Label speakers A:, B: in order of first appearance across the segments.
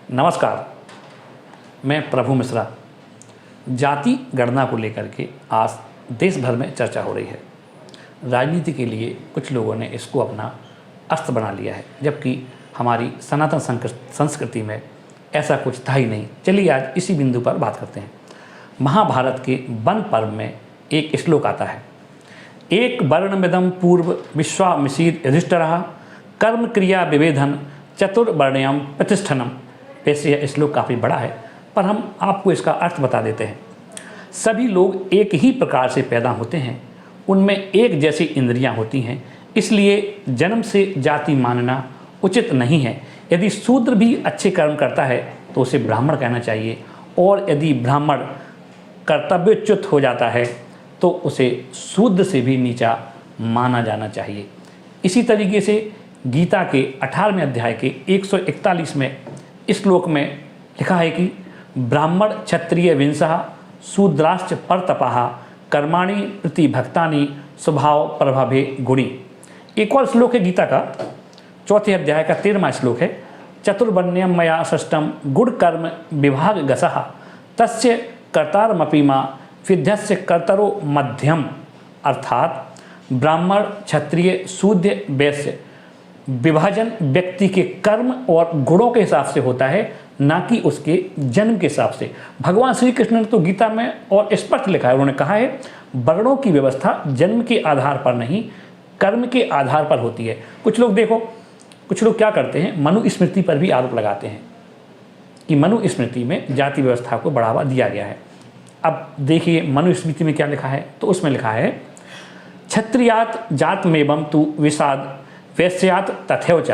A: नमस्कार, मैं प्रभु मिश्रा। जाति गणना को लेकर के आज देश भर में चर्चा हो रही है। राजनीति के लिए कुछ लोगों ने इसको अपना अस्त्र बना लिया है, जबकि हमारी सनातन संस्कृति में ऐसा कुछ था ही नहीं। चलिए आज इसी बिंदु पर बात करते हैं। महाभारत के वन पर्व में एक श्लोक आता है, एक वर्णमिदं पूर्व विश्वामिषीद युधिष्ठिरः कर्म क्रिया विभेदन चतुर्वर्ण्यम प्रतिष्ठनम। वैसे यह श्लोक काफ़ी बड़ा है, पर हम आपको इसका अर्थ बता देते हैं। सभी लोग एक ही प्रकार से पैदा होते हैं, उनमें एक जैसी इंद्रियां होती हैं, इसलिए जन्म से जाति मानना उचित नहीं है। यदि शूद्र भी अच्छे कर्म करता है तो उसे ब्राह्मण कहना चाहिए, और यदि ब्राह्मण कर्तव्यच्युत हो जाता है तो उसे शूद्र से भी नीचा माना जाना चाहिए। इसी तरीके से गीता के 18वें अध्याय के 141वें श्लोक में लिखा है कि ब्राह्मण क्षत्रिय विंशः शूद्राश्च परतपः कर्माणि प्रतिभक्तानि स्वभाव प्रभावे गुणी। एक और श्लोक है गीता का 4 अध्याय का 13वां श्लोक है, चतुर्वर्ण्यम मया सृष्टम गुण कर्म विभाग गसः तस्य कर्तारमपि मां विध्यस्य कर्तरो मध्यम। अर्थात ब्राह्मण क्षत्रिय शूद्र वैश्य विभाजन व्यक्ति के कर्म और गुणों के हिसाब से होता है, ना कि उसके जन्म के हिसाब से। भगवान श्री कृष्ण ने तो गीता में और स्पष्ट लिखा है, उन्होंने कहा है वर्णों की व्यवस्था जन्म के आधार पर नहीं कर्म के आधार पर होती है। कुछ लोग क्या करते हैं, मनुस्मृति पर भी आरोप लगाते हैं कि मनुस्मृति में जाति व्यवस्था को बढ़ावा दिया गया है। अब देखिए मनुस्मृति में क्या लिखा है, तो उसमें लिखा है क्षत्रियात जातमेवं तु विषाद वैश्यात तथैव च।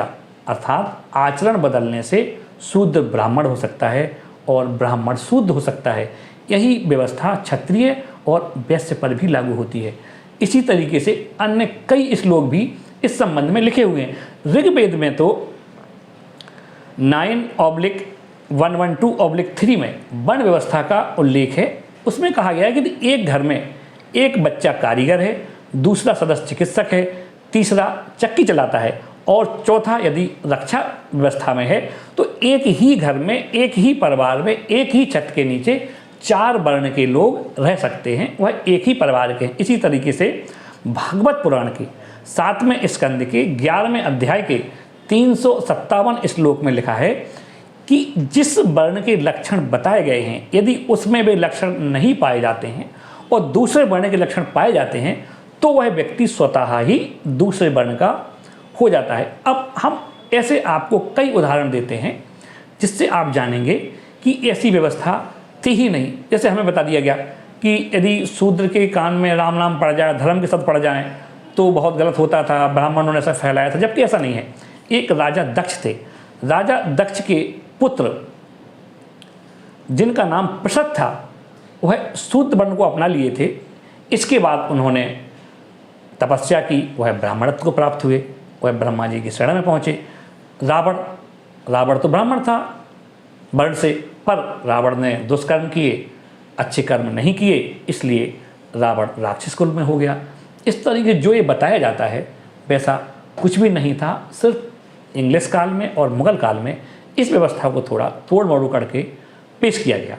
A: अर्थात आचरण बदलने से शूद्र ब्राह्मण हो सकता है और ब्राह्मण शूद्र हो सकता है। यही व्यवस्था क्षत्रिय और वैश्य पर भी लागू होती है। इसी तरीके से अन्य कई श्लोक भी इस संबंध में लिखे हुए हैं। ऋग्वेद में तो 9/112/3 में वर्ण व्यवस्था का उल्लेख है। उसमें कहा गया है कि एक घर में एक बच्चा कारीगर है, दूसरा सदस्य चिकित्सक है, तीसरा चक्की चलाता है और चौथा यदि रक्षा व्यवस्था में है, तो एक ही घर में एक ही परिवार में एक ही छत के नीचे 4 वर्ण के लोग रह सकते हैं, वह एक ही परिवार के हैं। इसी तरीके से भागवत पुराण के 7वें स्कंद के 11वें अध्याय के 357 श्लोक में लिखा है कि जिस वर्ण के लक्षण बताए गए हैं, यदि उसमें वे लक्षण नहीं पाए जाते हैं और दूसरे वर्ण के लक्षण पाए जाते हैं, तो वह व्यक्ति स्वतः ही दूसरे वर्ण का हो जाता है। अब हम ऐसे आपको कई उदाहरण देते हैं जिससे आप जानेंगे कि ऐसी व्यवस्था थी ही नहीं। जैसे हमें बता दिया गया कि यदि शूद्र के कान में राम नाम पड़ जाए, धर्म के शब्द पड़ जाएं, तो बहुत गलत होता था, ब्राह्मणों ने ऐसा फैलाया था, जबकि ऐसा नहीं है। एक राजा दक्ष थे। राजा दक्ष के पुत्र जिनका नाम प्रसद था, वह शूद्र वर्ण को अपना लिए थे। इसके बाद उन्होंने तपस्या की, वह ब्राह्मणत्व को प्राप्त हुए, वह ब्रह्मा जी की शरण में पहुँचे। रावण तो ब्राह्मण था वर्ण से, पर रावण ने दुष्कर्म किए, अच्छे कर्म नहीं किए, इसलिए रावण राक्षस कुल में हो गया। इस तरीके जो ये बताया जाता है वैसा कुछ भी नहीं था। सिर्फ इंग्लिश काल में और मुगल काल में इस व्यवस्था को थोड़ा तोड़ मरोड़ करके पेश किया गया।